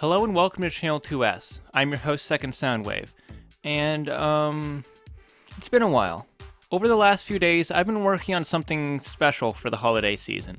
Hello and welcome to Channel 2S. I'm your host, Second Soundwave. And, it's been a while. Over the last few days, I've been working on something special for the holiday season.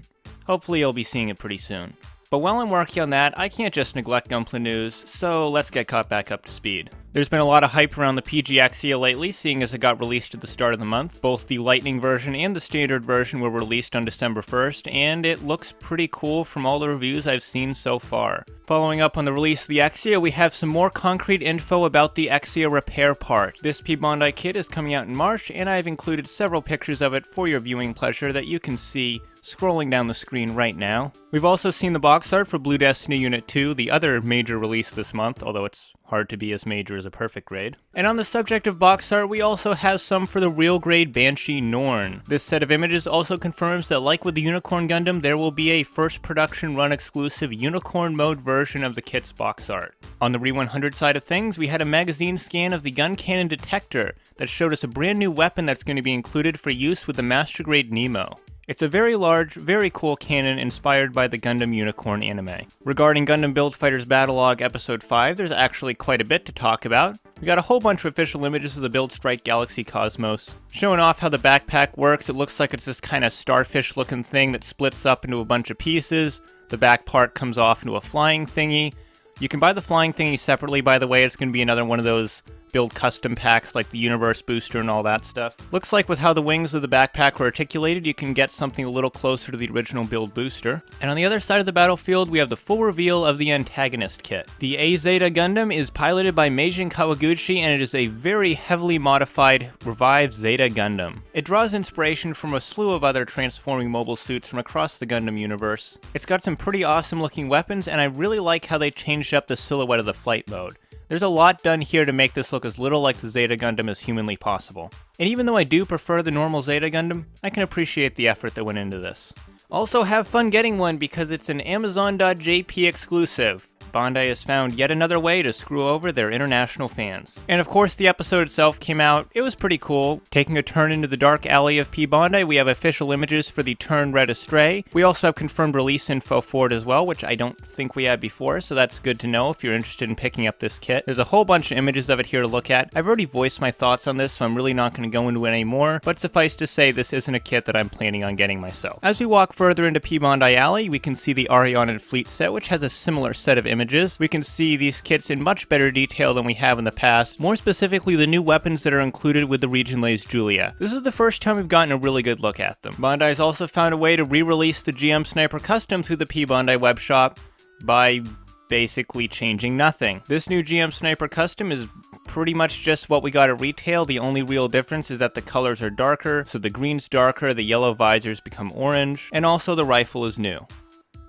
Hopefully you'll be seeing it pretty soon. But while I'm working on that, I can't just neglect Gunpla news, so let's get caught back up to speed. There's been a lot of hype around the PG Axia lately, seeing as it got released at the start of the month. Both the Lightning version and the standard version were released on December 1st, and it looks pretty cool from all the reviews I've seen so far. Following up on the release of the Axia, we have some more concrete info about the Axia repair part. This Bondi kit is coming out in March, and I've included several pictures of it for your viewing pleasure that you can see scrolling down the screen right now. We've also seen the box art for Blue Destiny Unit 2, the other major release this month, although it's hard to be as major as a perfect grade. And on the subject of box art, we also have some for the real grade Banshee Norn. This set of images also confirms that, like with the Unicorn Gundam, there will be a first production run exclusive Unicorn mode version of the kit's box art. On the Re-100 side of things, we had a magazine scan of the gun cannon detector that showed us a brand new weapon that's going to be included for use with the Master Grade Nemo. It's a very large, very cool cannon inspired by the Gundam Unicorn anime. Regarding Gundam Build Fighters Battlelog Episode 5, there's actually quite a bit to talk about. We got a whole bunch of official images of the Build Strike Galaxy Cosmos. Showing off how the backpack works, it looks like it's this kind of starfish looking thing that splits up into a bunch of pieces. The back part comes off into a flying thingy. You can buy the flying thingy separately, by the way. It's going to be another one of those build custom packs like the Universe Booster and all that stuff. Looks like with how the wings of the backpack were articulated, you can get something a little closer to the original build booster. And on the other side of the battlefield, we have the full reveal of the antagonist kit. The A-Zeta Gundam is piloted by Meijin Kawaguchi, and it is a very heavily modified, revived Zeta Gundam. It draws inspiration from a slew of other transforming mobile suits from across the Gundam universe. It's got some pretty awesome looking weapons, and I really like how they changed up the silhouette of the flight mode. There's a lot done here to make this look as little like the Zeta Gundam as humanly possible. And even though I do prefer the normal Zeta Gundam, I can appreciate the effort that went into this. Also have fun getting one because it's an Amazon.jp exclusive. Bondi has found yet another way to screw over their international fans. And of course, the episode itself came out. It was pretty cool. Taking a turn into the dark alley of Bondi, we have official images for the Turn Red Astray. We also have confirmed release info for it as well, which I don't think we had before, so that's good to know if you're interested in picking up this kit. There's a whole bunch of images of it here to look at. I've already voiced my thoughts on this, so I'm really not going to go into it anymore, but suffice to say, this isn't a kit that I'm planning on getting myself. As we walk further into Bondi Alley, we can see the Arion and Fleet set, which has a similar set of images. We can see these kits in much better detail than we have in the past, more specifically the new weapons that are included with the Region-Lays Julia. This is the first time we've gotten a really good look at them. Bondi's also found a way to re-release the GM Sniper Custom through the Bondi webshop by basically changing nothing. This new GM Sniper Custom is pretty much just what we got at retail. The only real difference is that the colors are darker, so the green's darker, the yellow visors become orange, and also the rifle is new.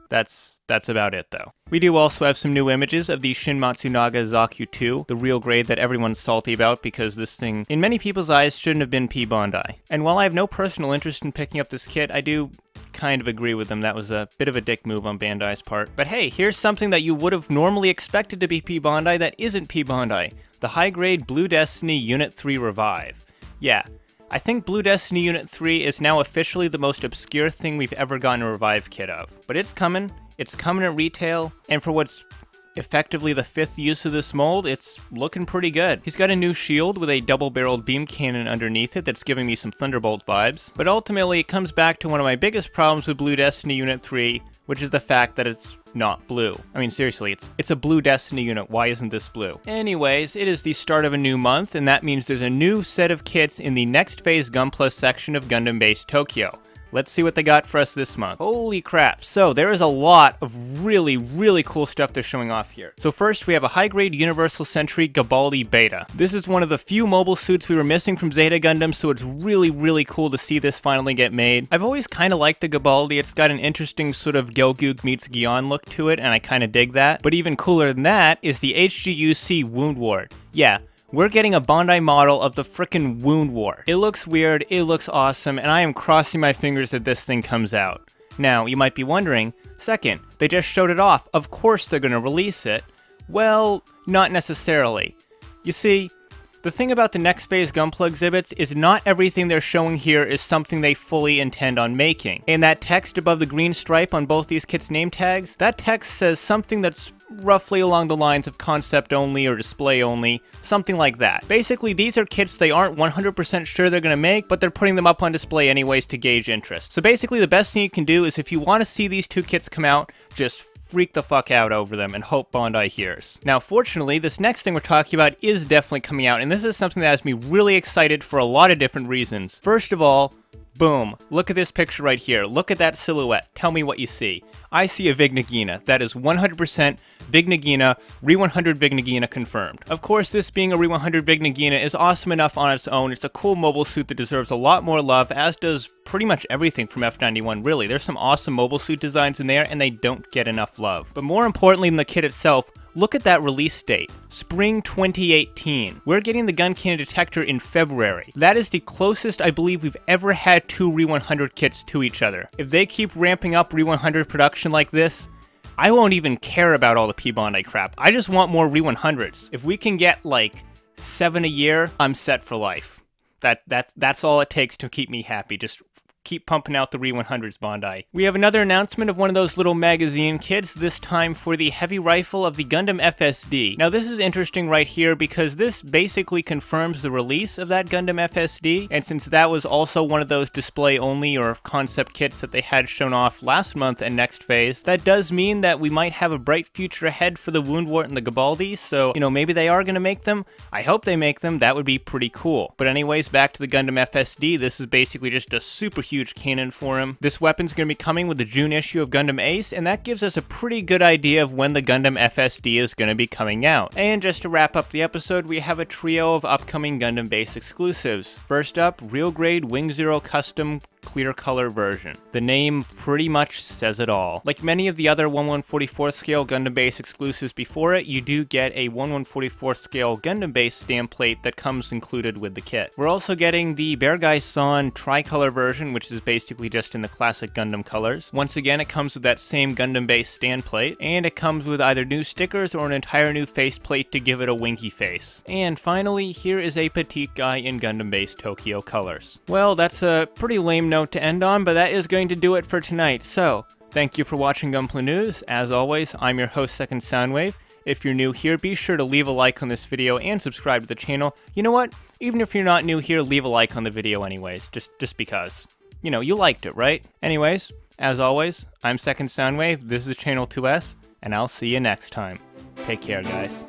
That's about it, though. We do also have some new images of the Shin Matsunaga Zaku 2, the real grade that everyone's salty about because this thing, in many people's eyes, shouldn't have been Bondi. And while I have no personal interest in picking up this kit, I do kind of agree with them. That was a bit of a dick move on Bandai's part. But hey, here's something that you would have normally expected to be Bondi that isn't Bondi. The high-grade Blue Destiny Unit 3 Revive. Yeah. I think Blue Destiny Unit 3 is now officially the most obscure thing we've ever gotten a Revive kit of. But it's coming at retail, and for what's effectively the 5th use of this mold, it's looking pretty good. He's got a new shield with a double-barreled beam cannon underneath it that's giving me some Thunderbolt vibes. But ultimately, it comes back to one of my biggest problems with Blue Destiny Unit 3, which is the fact that it's not blue. I mean, seriously, it's a Blue Destiny unit. Why isn't this blue? Anyways, it is the start of a new month, and that means there's a new set of kits in the Next Phase Gunpla section of Gundam Base Tokyo. Let's see what they got for us this month. Holy crap. So there is a lot of really, really cool stuff they're showing off here. So first, we have a high-grade Universal Sentry Galbaldy Beta. This is one of the few mobile suits we were missing from Zeta Gundam, so it's really, really cool to see this finally get made. I've always kind of liked the Galbaldy. It's got an interesting sort of Gelgoog meets Gion look to it, and I kind of dig that. But even cooler than that is the HGUC Woundwart. Yeah. We're getting a Bondi model of the frickin' Woundwart. It looks weird, it looks awesome, and I am crossing my fingers that this thing comes out. Now, you might be wondering, second, they just showed it off. Of course they're gonna release it. Well, not necessarily. You see, The thing about the Next Phase Gunpla exhibits is not everything they're showing here is something they fully intend on making. And that text above the green stripe on both these kits' name tags, that text says something that's roughly along the lines of concept only or display only, something like that. Basically, these are kits they aren't 100% sure they're going to make, but they're putting them up on display anyways to gauge interest. So basically, the best thing you can do is if you want to see these two kits come out, just freak the fuck out over them and hope Bondi hears. Now, fortunately, this next thing we're talking about is definitely coming out, and this is something that has me really excited for a lot of different reasons. First of all, boom, look at this picture right here. Look at that silhouette. Tell me what you see. I see a Vig Nagina. That is 100% Vig Nagina, Re-100 Vig Nagina confirmed. Of course, this being a Re-100 Vig Nagina is awesome enough on its own. It's a cool mobile suit that deserves a lot more love, as does pretty much everything from F91, really. There's some awesome mobile suit designs in there, and they don't get enough love. But more importantly than the kit itself, look at that release date, spring 2018. We're getting the gun cannon detector in February. That is the closest I believe we've ever had two Re-100 kits to each other. If they keep ramping up Re-100 production like this, I won't even care about all the P-Bondi crap. I just want more Re-100s. If we can get like 7 a year, I'm set for life. That's all it takes to keep me happy. Just keep pumping out the Re-100s, Bondi. We have another announcement of one of those little magazine kits, this time for the heavy rifle of the Gundam FSD. Now this is interesting right here because this basically confirms the release of that Gundam FSD, and since that was also one of those display only or concept kits that they had shown off last month and next phase, that does mean that we might have a bright future ahead for the Woundwart and the Galbaldy, so, you know, maybe they are going to make them. I hope they make them. That would be pretty cool. But anyways, back to the Gundam FSD, this is basically just a super huge cannon for him. This weapon's going to be coming with the June issue of Gundam Ace, and that gives us a pretty good idea of when the Gundam FSD is going to be coming out. And just to wrap up the episode, we have a trio of upcoming Gundam base exclusives. First up, Real Grade Wing Zero Custom clear color version. The name pretty much says it all. Like many of the other 1/144th scale Gundam base exclusives before it, you do get a 1/144th scale Gundam base stamp plate that comes included with the kit. We're also getting the Bear Guy San tricolor version, which is basically just in the classic Gundam colors. Once again, it comes with that same Gundam base stand plate, and it comes with either new stickers or an entire new faceplate to give it a winky face. And finally, here is a petite guy in Gundam base Tokyo colors. Well, that's a pretty lame note to end on, but that is going to do it for tonight. So, thank you for watching Gunpla News. As always, I'm your host, Second Soundwave. If you're new here, be sure to leave a like on this video and subscribe to the channel. You know what? Even if you're not new here, leave a like on the video anyways, just because. You know, you liked it, right? Anyways, as always, I'm Second Soundwave, this is Channel 2S, and I'll see you next time. Take care, guys.